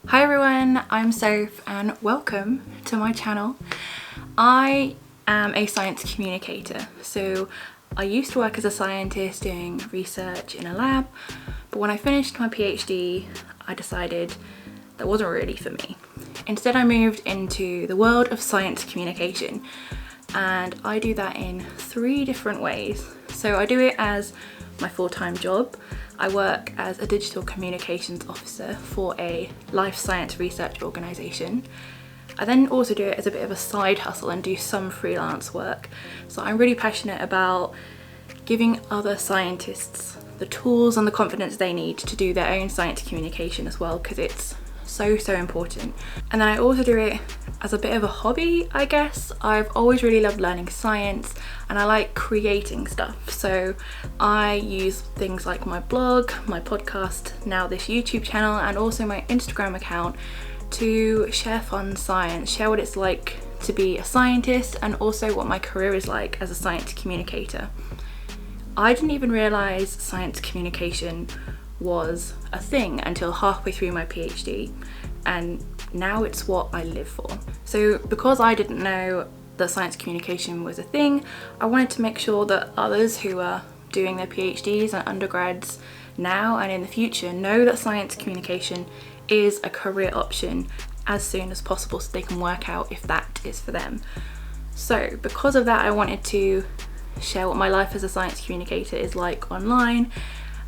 Hi everyone, I'm Soph and welcome to my channel. I am a science communicator, so I used to work as a scientist doing research in a lab, but when I finished my PhD I decided that wasn't really for me. Instead I moved into the world of science communication, and I do that in 3 different ways. So I do it as my full-time job. I work as a digital communications officer for a life science research organisation. I then also do it as a bit of a side hustle and do some freelance work. So I'm really passionate about giving other scientists the tools and the confidence they need to do their own science communication as well, because it's so important. And then I also do it as a bit of a hobby, I guess. I've always really loved learning science and I like creating stuff. So I use things like my blog, my podcast, now this YouTube channel, and also my Instagram account to share fun science, share what it's like to be a scientist, and also what my career is like as a science communicator. I didn't even realise science communication was a thing until halfway through my PhD, and now it's what I live for. So because I didn't know that science communication was a thing, I wanted to make sure that others who are doing their PhDs and undergrads now and in the future know that science communication is a career option as soon as possible, so they can work out if that is for them. So because of that, I wanted to share what my life as a science communicator is like online.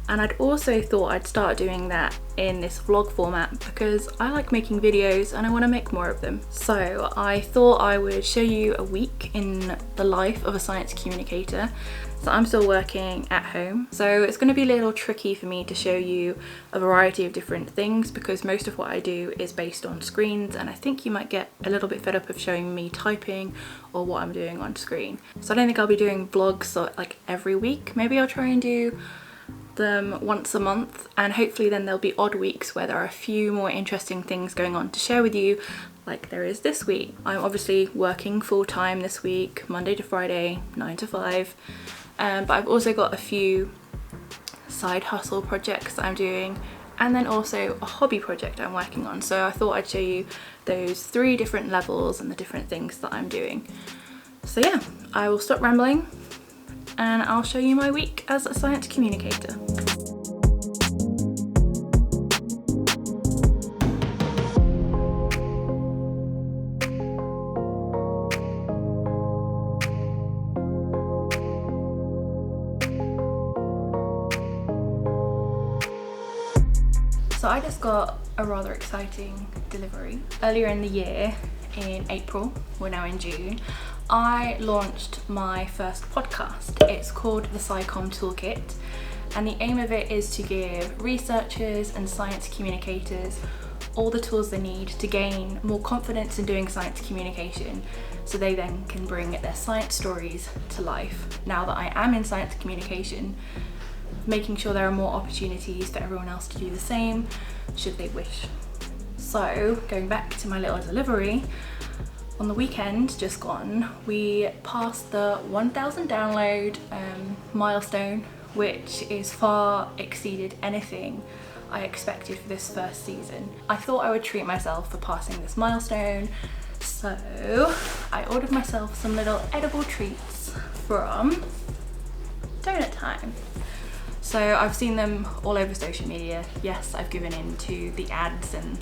And I'd also thought I'd start doing that in this vlog format because I like making videos and I want to make more of them. So I thought I would show you a week in the life of a science communicator. So I'm still working at home, so it's going to be a little tricky for me to show you a variety of different things because most of what I do is based on screens, and I think you might get a little bit fed up of showing me typing or what I'm doing on screen. So I don't think I'll be doing vlogs like every week. Maybe I'll try and do them once a month, and hopefully then there'll be odd weeks where there are a few more interesting things going on to share with you, like there is this week. I'm obviously working full-time this week, Monday to Friday, 9 to 5, but I've also got a few side hustle projects that I'm doing, and then also a hobby project I'm working on. So I thought I'd show you those 3 different levels and the different things that I'm doing. So yeah, I will stop rambling and I'll show you my week as a science communicator. So I just got a rather exciting delivery. Earlier in the year, in April, we're now in June, I launched my first podcast. It's called the SciComm Toolkit, and the aim of it is to give researchers and science communicators all the tools they need to gain more confidence in doing science communication, so they then can bring their science stories to life. Now that I am in science communication, making sure there are more opportunities for everyone else to do the same, should they wish. So going back to my little delivery, on the weekend just gone, we passed the 1,000 download milestone, which is far exceeded anything I expected for this first season. I thought I would treat myself for passing this milestone, so I ordered myself some little edible treats from Donut Time. So I've seen them all over social media. Yes, I've given in to the ads and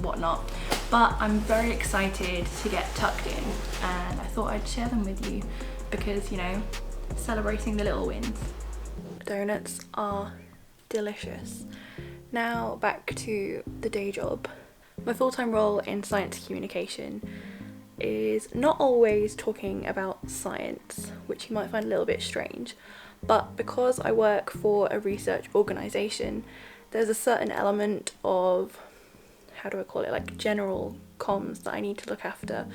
whatnot, but I'm very excited to get tucked in, and I thought I'd share them with you because, you know, celebrating the little wins. Donuts are delicious. Now back to the day job. My full-time role in science communication is not always talking about science, which you might find a little bit strange, but because I work for a research organisation, there's a certain element of, how do I call it, like general comms that I need to look after.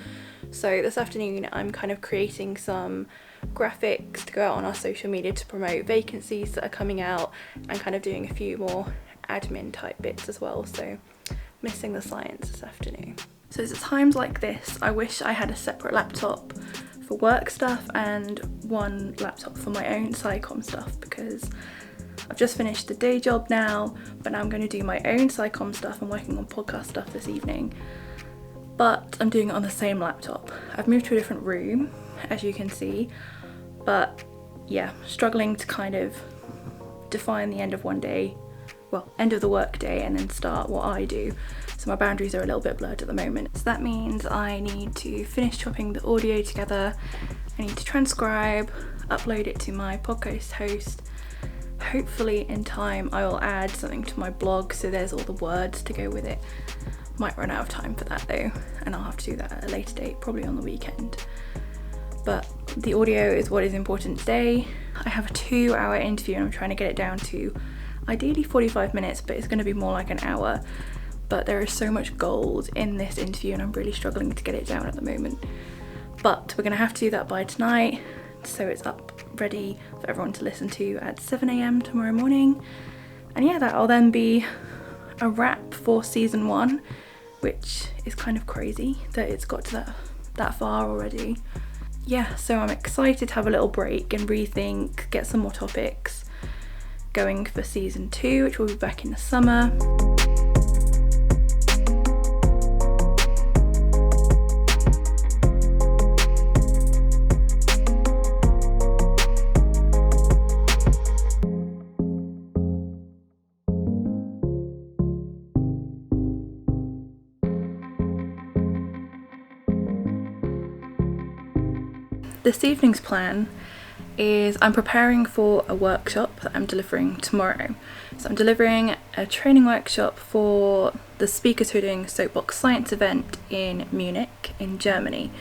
So this afternoon I'm kind of creating some graphics to go out on our social media to promote vacancies that are coming out, and kind of doing a few more admin type bits as well, so missing the science this afternoon. So it's at times like this I wish I had a separate laptop for work stuff and one laptop for my own SciComm stuff, because I've just finished the day job now, but now I'm going to do my own SciComm stuff. I'm working on podcast stuff this evening, but I'm doing it on the same laptop. I've moved to a different room, as you can see, but yeah, struggling to kind of define the end of one day, well, end of the work day, and then start what I do. So my boundaries are a little bit blurred at the moment. So that means I need to finish chopping the audio together. I need to transcribe, upload it to my podcast host. Hopefully in time I will add something to my blog so there's all the words to go with it. Might run out of time for that though, and I'll have to do that at a later date, probably on the weekend. But the audio is what is important today. I have a 2-hour interview and I'm trying to get it down to ideally 45 minutes, but it's going to be more like an hour. But there is so much gold in this interview and I'm really struggling to get it down at the moment. But we're going to have to do that by tonight, so it's up ready for everyone to listen to at 7 a.m. tomorrow morning. And yeah, that'll then be a wrap for season 1, which is kind of crazy that it's got to that far already. Yeah, so I'm excited to have a little break and rethink, get some more topics going for season 2, which will be back in the summer. This evening's plan is I'm preparing for a workshop that I'm delivering tomorrow. So I'm delivering a training workshop for the speakers who are doing Soapbox Science event in Munich in Germany.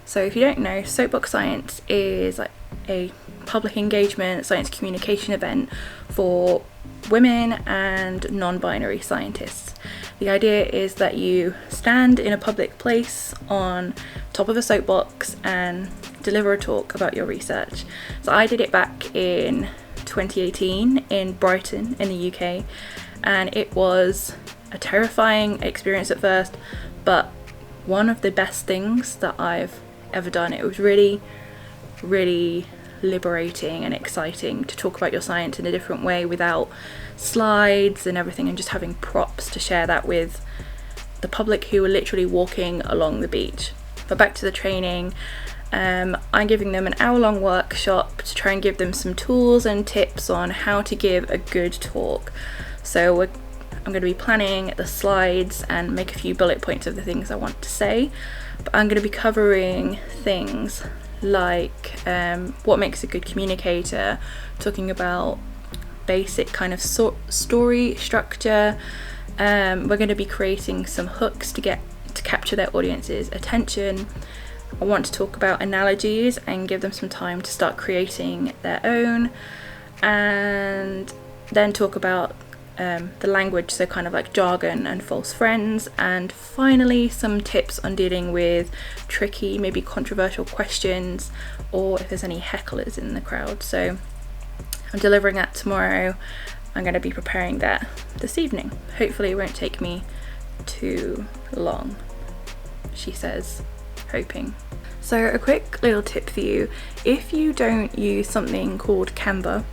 So if you don't know, Soapbox Science is like a public engagement science communication event for women and non-binary scientists. The idea is that you stand in a public place on top of a soapbox and deliver a talk about your research. So I did it back in 2018 in Brighton in the UK, and it was a terrifying experience at first, but one of the best things that I've ever done. It was really, really liberating and exciting to talk about your science in a different way without slides and everything, and just having props to share that with the public who were literally walking along the beach. But back to the training, I'm giving them an hour-long workshop to try and give them some tools and tips on how to give a good talk. So I'm going to be planning the slides and make a few bullet points of the things I want to say, but I'm going to be covering things like what makes a good communicator, talking about basic kind of story structure. We're going to be creating some hooks to capture their audience's attention. I want to talk about analogies and give them some time to start creating their own, and then talk about the language, so kind of like jargon and false friends, and finally some tips on dealing with tricky, maybe controversial questions, or if there's any hecklers in the crowd. So I'm delivering that tomorrow. I'm going to be preparing that this evening. Hopefully it won't take me too long, she says, hoping. So a quick little tip for you: if you don't use something called Canva,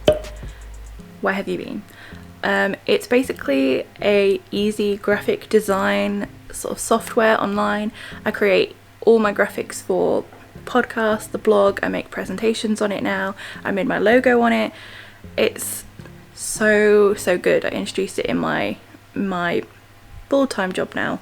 where have you been? It's basically a easy graphic design sort of software online. I create all my graphics for the podcast, the blog. I make presentations on it now. I made my logo on it. It's so good. I introduced it in my full-time job now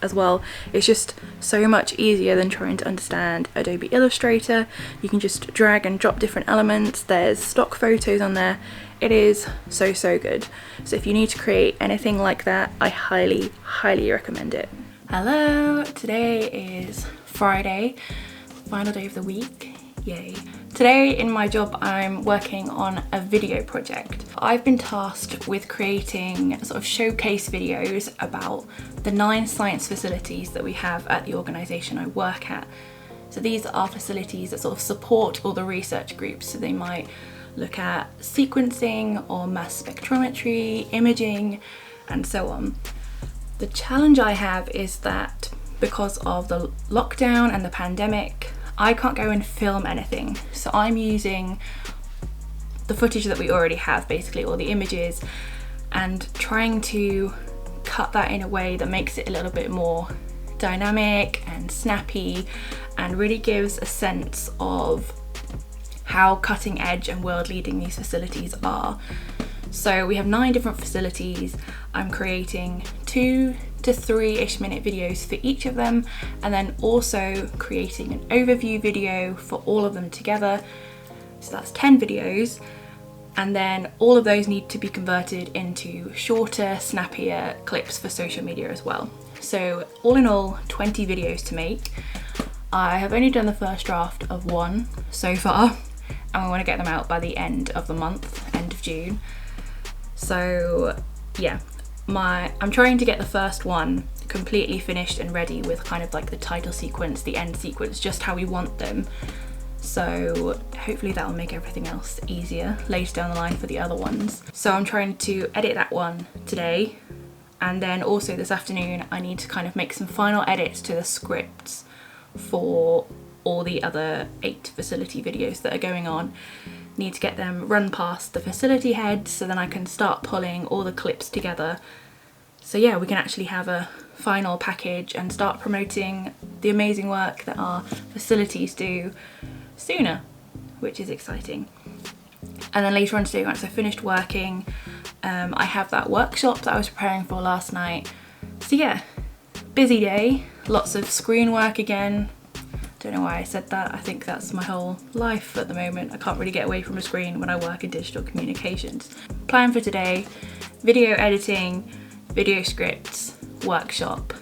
as well. It's just so much easier than trying to understand Adobe Illustrator. You can just drag and drop different elements. There's stock photos on there. It is so good. So if you need to create anything like that, I highly recommend it. Hello, today is Friday, final day of the week. Yay. Today in my job I'm working on a video project. I've been tasked with creating sort of showcase videos about the 9 science facilities that we have at the organisation I work at. So these are facilities that sort of support all the research groups. So they might look at sequencing or mass spectrometry, imaging, and so on. The challenge I have is that because of the lockdown and the pandemic, I can't go and film anything. So I'm using the footage that we already have, basically, or the images, and trying to cut that in a way that makes it a little bit more dynamic and snappy and really gives a sense of how cutting edge and world leading these facilities are. So we have 9 different facilities. I'm creating 2 to 3-ish minute videos for each of them, and then also creating an overview video for all of them together. So that's 10 videos, and then all of those need to be converted into shorter, snappier clips for social media as well. So all in all, 20 videos to make. I have only done the first draft of 1 so far, and we want to get them out by the end of the month, end of June. So yeah, I'm trying to get the first one completely finished and ready with kind of like the title sequence, the end sequence, just how we want them. So hopefully that will make everything else easier later down the line for the other ones. So I'm trying to edit that one today, and then also this afternoon I need to kind of make some final edits to the scripts for all the other 8 facility videos that are going on. Need to get them run past the facility head so then I can start pulling all the clips together. So yeah, we can actually have a final package and start promoting the amazing work that our facilities do sooner, which is exciting. And then later on today, once I finished working, I have that workshop that I was preparing for last night. So yeah, busy day, lots of screen work again. Don't know why I said that. I think that's my whole life at the moment. I can't really get away from a screen when I work in digital communications. Plan for today: video editing, video scripts, workshop,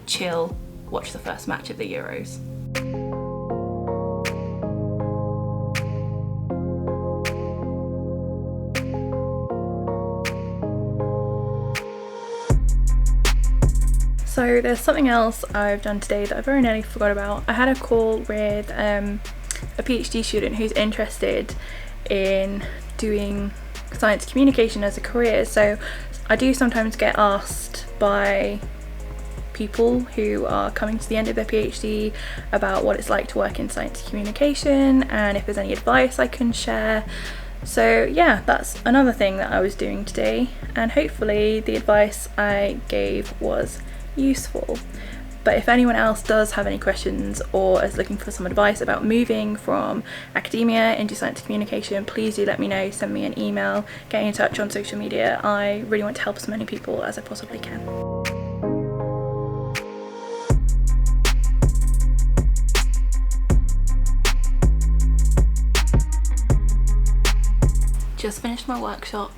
chill, watch the first match of the Euros. So there's something else I've done today that I very nearly forgot about. I had a call with a PhD student who's interested in doing science communication as a career. So I do sometimes get asked by people who are coming to the end of their PhD about what it's like to work in science communication and if there's any advice I can share. So yeah, that's another thing that I was doing today, and hopefully the advice I gave was useful. But if anyone else does have any questions or is looking for some advice about moving from academia into science communication, please do let me know. Send me an email, get in touch on social media. I really want to help as many people as I possibly can. Just finished my workshop.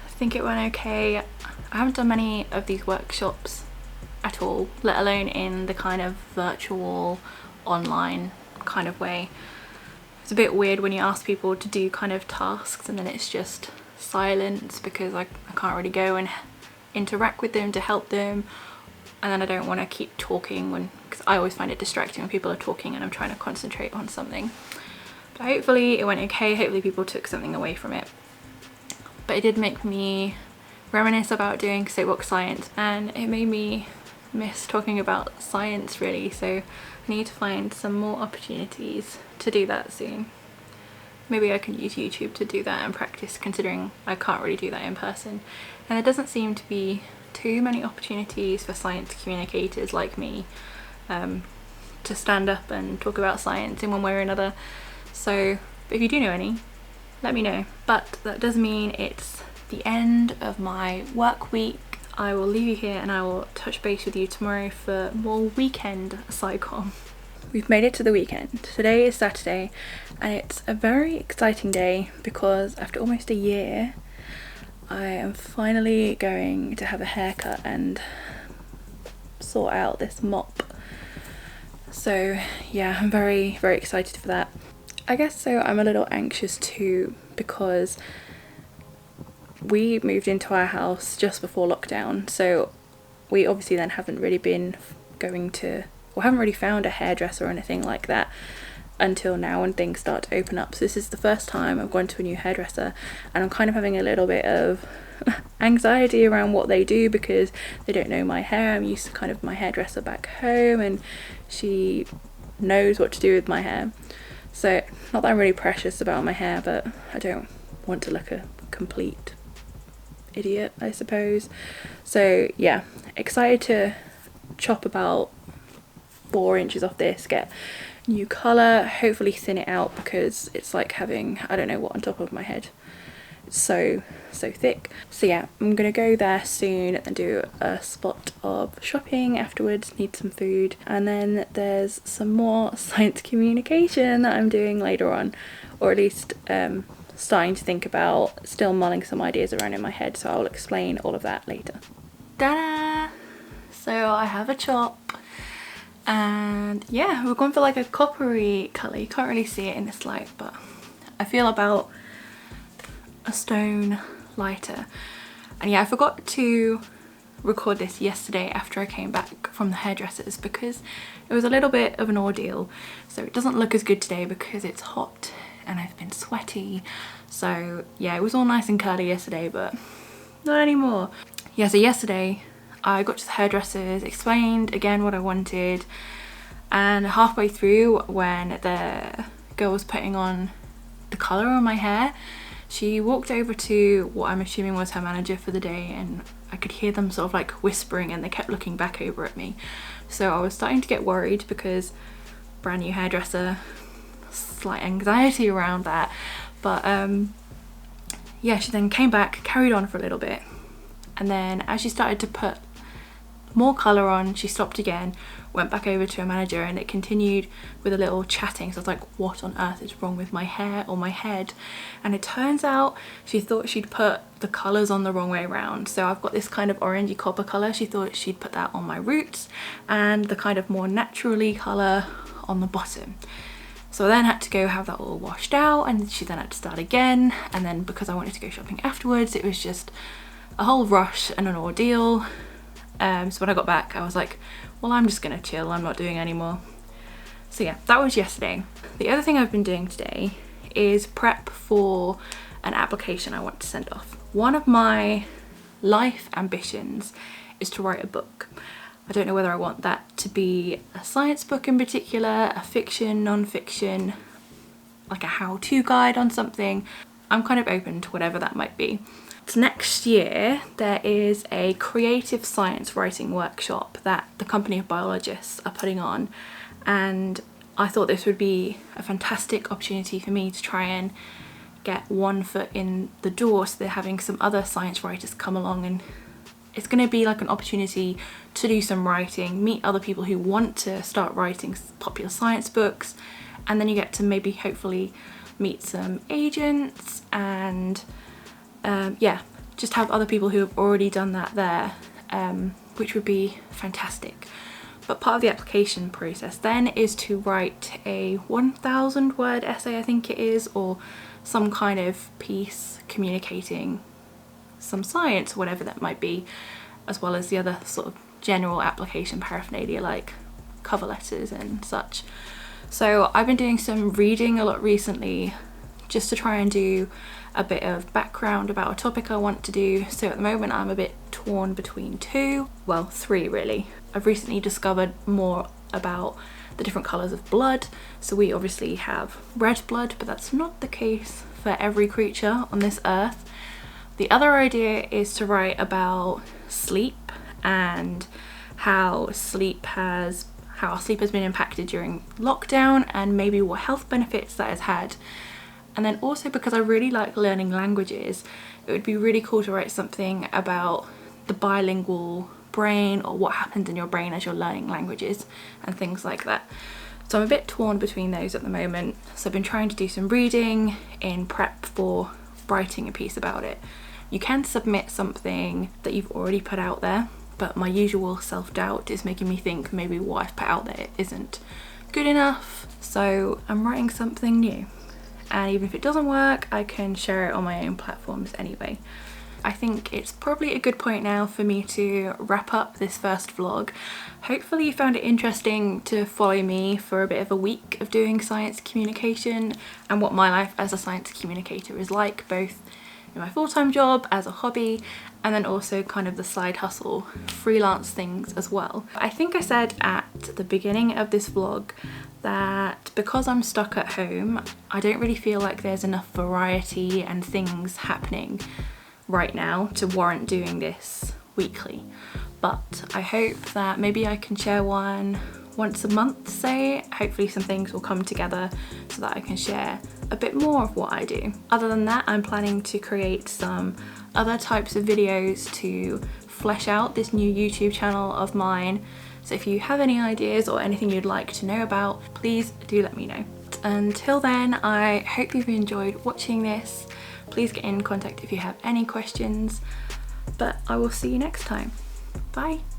I think it went okay. I haven't done many of these workshops at all, let alone in the kind of virtual online kind of way. It's a bit weird when you ask people to do kind of tasks and then it's just silence because I can't really go and interact with them to help them, and then I don't want to keep talking because I always find it distracting when people are talking and I'm trying to concentrate on something. But hopefully it went okay. Hopefully people took something away from it. But it did make me reminisce about doing soapbox science, and it made me miss talking about science really, so I need to find some more opportunities to do that soon. Maybe I can use YouTube to do that and practice, considering I can't really do that in person, and there doesn't seem to be too many opportunities for science communicators like me to stand up and talk about science in one way or another. So if you do know any, let me know. But that does mean it's the end of my work week. I will leave you here and I will touch base with you tomorrow for more weekend SciComm. We've made it to the weekend. Today is Saturday and it's a very exciting day because after almost a year I am finally going to have a haircut and sort out this mop. So yeah, I'm very, very excited for that. I guess so I'm a little anxious too because we moved into our house just before lockdown, so we obviously then haven't really been going to, or haven't really found a hairdresser or anything like that until now when things start to open up. So this is the first time I've gone to a new hairdresser and I'm kind of having a little bit of anxiety around what they do because they don't know my hair. I'm used to kind of my hairdresser back home and she knows what to do with my hair. So not that I'm really precious about my hair, but I don't want to look a complete idiot, I suppose. So yeah, excited to chop about 4 inches off this, get new colour, hopefully thin it out because it's like having I don't know what on top of my head. It's so thick. So yeah, I'm gonna go there soon and do a spot of shopping afterwards, need some food, and then there's some more science communication that I'm doing later on, or at least starting to think about, still mulling some ideas around in my head, so I'll explain all of that later. Ta-da! So I have a chop, and yeah, we're going for like a coppery colour. You can't really see it in this light, but I feel about a stone lighter. And yeah, I forgot to record this yesterday after I came back from the hairdressers because it was a little bit of an ordeal, so it doesn't look as good today because it's hot and I've been sweaty. So yeah, it was all nice and curly yesterday, but not anymore. Yeah, so yesterday I got to the hairdressers, explained again what I wanted, and halfway through when the girl was putting on the colour on my hair, she walked over to what I'm assuming was her manager for the day, and I could hear them sort of like whispering and they kept looking back over at me. So I was starting to get worried because brand new hairdresser, slight anxiety around that. But yeah, she then came back, carried on for a little bit, and then as she started to put more colour on, she stopped again, went back over to her manager, and it continued with a little chatting. So I was like, what on earth is wrong with my hair or my head? And it turns out she thought she'd put the colours on the wrong way around. So I've got this kind of orangey copper colour. She thought she'd put that on my roots and the kind of more naturally colour on the bottom. So I then had to go have that all washed out, and she then had to start again. And then because I wanted to go shopping afterwards, it was just a whole rush and an ordeal. So when I got back, I was like, well, I'm just gonna chill, I'm not doing any more. So yeah, that was yesterday. The other thing I've been doing today is prep for an application I want to send off. One of my life ambitions is to write a book. I don't know whether I want that to be a science book in particular, a fiction, non-fiction, like a how-to guide on something. I'm kind of open to whatever that might be. So next year there is a creative science writing workshop that the company of biologists are putting on, and I thought this would be a fantastic opportunity for me to try and get one foot in the door. So they're having some other science writers come along, and it's going to be like an opportunity to do some writing, meet other people who want to start writing popular science books, and then you get to maybe hopefully meet some agents and yeah, just have other people who have already done that there, which would be fantastic. But part of the application process then is to write a 1,000 word essay, I think it is, or some kind of piece communicating some science, whatever that might be, as well as the other sort of general application paraphernalia like cover letters and such. So I've been doing some reading a lot recently just to try and do a bit of background about a topic I want to do. So at the moment I'm a bit torn between two, well 3 really. I've recently discovered more about the different colours of blood. So we obviously have red blood, but that's not the case for every creature on this earth. The other idea is to write about sleep and how our sleep has been impacted during lockdown, and maybe what health benefits that has had. And then also, because I really like learning languages, it would be really cool to write something about the bilingual brain, or what happens in your brain as you're learning languages and things like that. So I'm a bit torn between those at the moment. So I've been trying to do some reading in prep for writing a piece about it. You can submit something that you've already put out there, but my usual self-doubt is making me think maybe what I've put out there isn't good enough. So I'm writing something new. And even if it doesn't work, I can share it on my own platforms anyway. I think it's probably a good point now for me to wrap up this first vlog. Hopefully you found it interesting to follow me for a bit of a week of doing science communication and what my life as a science communicator is like, both in my full-time job, as a hobby, and then also kind of the side hustle freelance things as well. I think I said at the beginning of this vlog that because I'm stuck at home, I don't really feel like there's enough variety and things happening right now to warrant doing this weekly. But I hope that maybe I can share one once a month, say. Hopefully some things will come together so that I can share a bit more of what I do. Other than that, I'm planning to create some other types of videos to flesh out this new YouTube channel of mine. So if you have any ideas or anything you'd like to know about, please do let me know. Until then, I hope you've enjoyed watching this. Please get in contact if you have any questions, but I will see you next time. Bye.